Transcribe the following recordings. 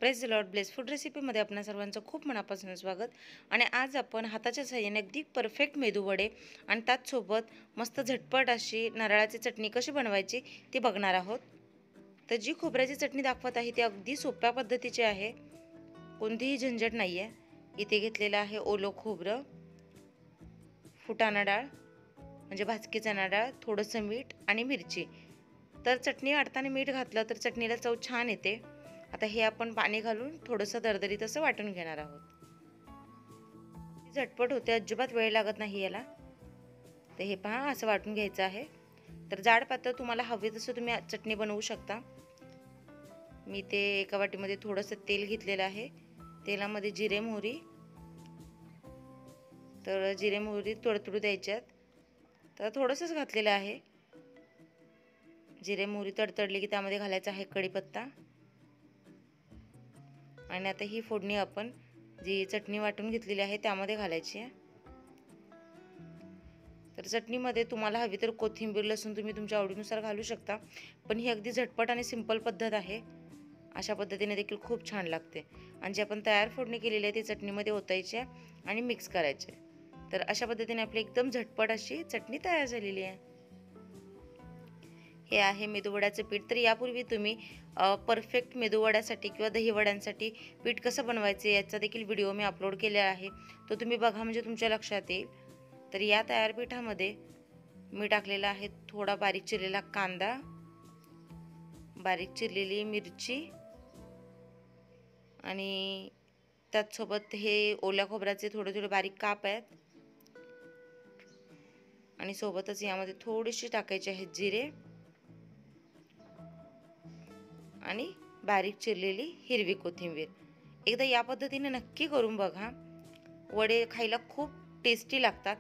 Praise the lord. Bless food रेसिपीमध्ये आपणा सर्वांचं खूप मनापासून स्वागत. आणि आज आपण हाताच्या साहाय्याने अगदी परफेक्ट मेदूवडे आणि त्याचसोबत मस्त झटपट अशी नारळाची चटणी कशी बनवायची ती बघणार आहोत. तर जी खोबऱ्याची चटणी दाखवत आहे ती अगदी सोप्या पद्धतीची आहे, कोणतीही झंझट नाही आहे. इथे घेतलेलं आहे ओलं खोबरं, फुटाणा डाळ म्हणजे भाजकी चणा डाळ, थोडंसं मीठ आणि मिरची. तर चटणी वाटताना मीठ घातलं तर चटणीला चव छान येते. आता हे आपण पाणी घालून थोडंसं दरदरीत असं वाटून घेणार आहोत. झटपट होते, अजिबात वेळ लागत नाही याला. तर हे पहा, असं वाटून घ्यायचं आहे. तर जाड पातळ तुम्हाला हवे तसं तुम्ही चटणी बनवू शकता. मी ते एका वाटीमध्ये थोडंसं तेल घेतलेलं आहे. तेलामध्ये जिरे मोहरी, तर जिरे मोहरी तडतडू द्यायच्यात. तर थोडंसंच घातलेलं आहे. जिरे मोहरी तडतडली की त्यामध्ये घालायचा आहे कढीपत्ता. आणि आता ही फोडणी आपण जी चटणी वाटून घेतलेली आहे त्यामध्ये घालायची आहे. तर चटणीमध्ये तुम्हाला हवी तर कोथिंबीर, लसूण तुम्ही तुमच्या आवडीनुसार घालू शकता. पण ही अगदी झटपट आणि सिंपल पद्धत आहे. अशा पद्धतीने देखील खूप छान लागते. आणि जी आपण तयार फोडणी केलेली आहे ती चटणीमध्ये ओतायची आहे आणि मिक्स करायचे. तर अशा पद्धतीने आपली एकदम झटपट अशी चटणी तयार झालेली आहे. हे आहे मेदूवड्याचं पीठ. तर यापूर्वी तुम्ही परफेक्ट मेदूवड्यासाठी किंवा दहीवड्यांसाठी पीठ कसं बनवायचे याचा देखील व्हिडिओ मी अपलोड केलेला आहे. तो तुम्ही बघा, म्हणजे तुमच्या लक्षात येईल. तर या तयार पीठामध्ये मी टाकलेला आहे थोडा बारीक चिरलेला कांदा, बारीक चिरलेली मिरची आणि त्याचसोबत हे ओल्या खोबऱ्याचे थोडे थोडे बारीक काप आहेत. आणि सोबतच यामध्ये थोडीशी टाकायची आहेत जिरे आणि बारीक चिरलेली हिरवी कोथिंबीर. एकदा या पद्धतीने नक्की करून बघा. वडे खायला खूप टेस्टी लागतात.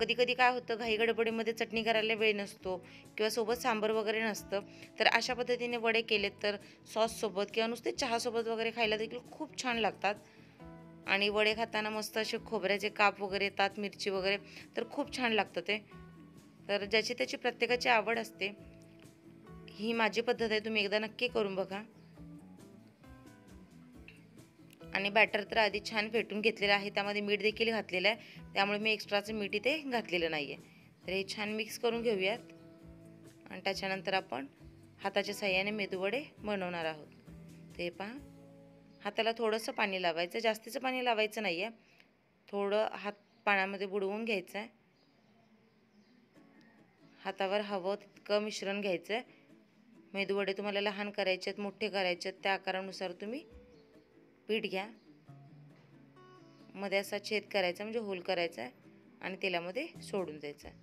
कधी कधी काय होतं, घाई गडबडीमध्ये चटणी करायला वेळ नसतो किंवा सोबत सांबार वगैरे नसतं. तर अशा पद्धतीने वडे केलेत तर सॉससोबत किंवा नुसते चहासोबत वगैरे खायला देखील खूप छान लागतात. आणि वडे खाताना मस्त असे खोबऱ्याचे काप वगैरे येतात, मिरची वगैरे, तर खूप छान लागतं ते. तर ज्याची त्याची प्रत्येकाची आवड असते. ही माझी पद्धत आहे, तुम्ही एकदा नक्की करून बघा. आणि बॅटर तर आधी छान फेटून घेतलेलं आहे, त्यामध्ये मीठ देखील घातलेलं आहे, त्यामुळे मी एक्स्ट्राचं मीठ इथे घातलेलं नाही आहे. तर हे छान मिक्स करून घेऊयात. आणि त्याच्यानंतर आपण हाताच्या साहाय्याने मेदूवडे बनवणार आहोत. ते पहा, हाताला थोडंसं पाणी लावायचं, जास्तीचं पाणी लावायचं नाही आहे. थोडं हात पाण्यामध्ये बुडवून घ्यायचं आहे. हातावर हवं तितकं मिश्रण घ्यायचं आहे. मेदूवडे तुम्हाला लहान करायचे आहेत, मोठे करायचे आहेत, त्या आकारानुसार तुम्ही पीठ घ्या. मध्ये असा छेद करायचा, म्हणजे होल करायचा आहे आणि तेलामध्ये सोडून द्यायचं आहे.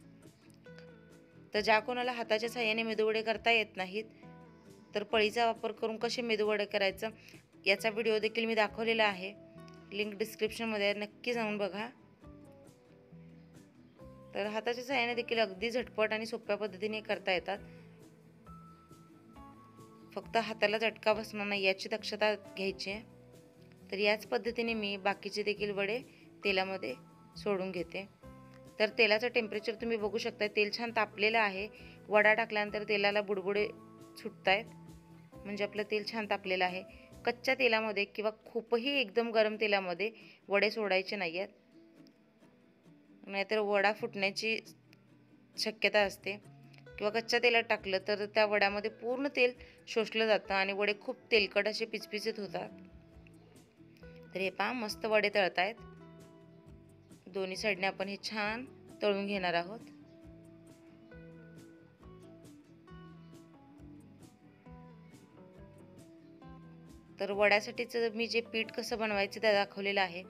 तर ज्या कोणाला हाताच्या साहाय्याने मेदूवडे करता येत नाहीत, तर पळीचा वापर करून कसे मेदूवडे करायचं याचा व्हिडिओ देखील मी दाखवलेला आहे. लिंक डिस्क्रिप्शनमध्ये, नक्की जाऊन बघा. तर हाताच्या साहाय्याने देखील अगदी झटपट आणि सोप्या पद्धतीने करता येतात. फक्त हाताला झटका बसणार नाही याची दक्षता घ्यायची आहे. तर याच पद्धतीने मी बाकीचे देखील वडे तेलामध्ये सोडून घेते. तर तेलाचं टेम्परेचर तुम्ही बघू शकता, तेल छान तापलेलं आहे. वडा टाकल्यानंतर तेलाला बुडबुडे सुटत आहेत, म्हणजे आपलं तेल छान तापलेलं आहे. कच्च्या तेलामध्ये किंवा खूपही एकदम गरम तेलामध्ये वडे सोडायचे नाही आहेत, नाहीतर वडा फुटण्याची शक्यता असते. किंवा कच्च्या तेलात टाकलं तर त्या वड्यामध्ये पूर्ण तेल शोषलं जातं आणि वडे खूप तेलकट असे पिचपिचीत होतात. तर हे पहा, मस्त वडे तळत आहेत. दोन्ही साईडने आपण हे छान तळून घेणार आहोत. तर वड्यासाठीच मी जे पीठ कसं बनवायचं ते दाखवलेलं आहे,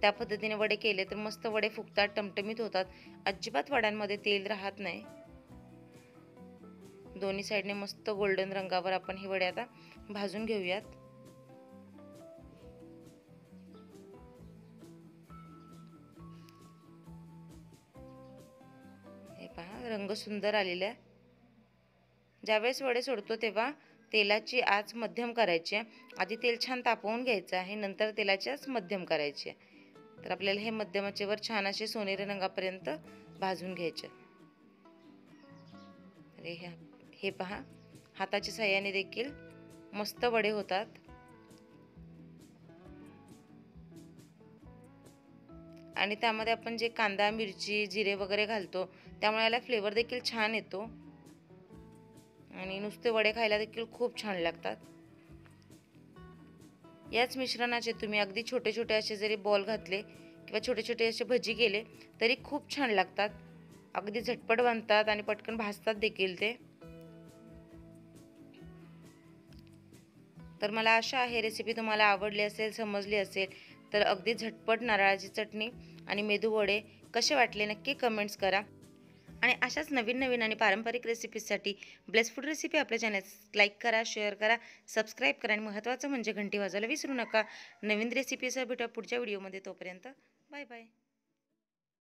त्या पद्धतीने वडे केले तर मस्त वडे फुगतात, टमटमीत होतात. अजिबात वड्यांमध्ये तेल राहत नाही. दोन्ही साईडने मस्त गोल्डन रंगावर आपण हे वडे आता भाजून घेऊयात. हे पहा, रंग सुंदर आलेला आहे. ज्यावेळेस वडे सोडतो तेव्हा तेलाची आच मध्यम करायची आहे. आधी तेल छान तापवून घ्यायचं आहे, नंतर तेलाची आच मध्यम करायची आहे. तर आपल्याला हे मध्यमाचेवर छान असे सोनेरी रंगापर्यंत भाजून घ्यायचे. अरे हे पहा, हाताच्या साहाय्याने देखील मस्त वडे होतात. आणि त्यामध्ये आपण जे कांदा मिरची जिरे वगैरे घालतो त्यामुळे याला फ्लेवर देखील छान येतो आणि नुसते वडे खायला देखील खूप छान लागतात। याच मिश्रणाचे तुम्ही अगदी छोटे छोटे असे जरी बॉल घातले किंवा छोटे छोटे असे भजी केले तरी खूप छान लागतात। अगदी झटपट बनतात आणि पटकन भाजतात देखील ते। तर मला आशा आहे रेसिपी तुम्हाला आवडली असेल, समजली असेल। तर अगदी झटपट नारळाची चटणी आणि मेदू वडे कसे वाटले नक्की कमेंट्स करा। आणि अशाच नवीन नवीन आणि पारंपरिक रेसिपीजसाठी ब्लेस फूड रेसिपी आपल्या चॅनल लाईक करा, शेअर करा, सबस्क्राईब करा आणि महत्त्वाचं म्हणजे घंटी वाजवायला विसरू नका। नवीन रेसिपीसह भेटूया पुढच्या व्हिडिओमध्ये, तोपर्यंत बाय बाय।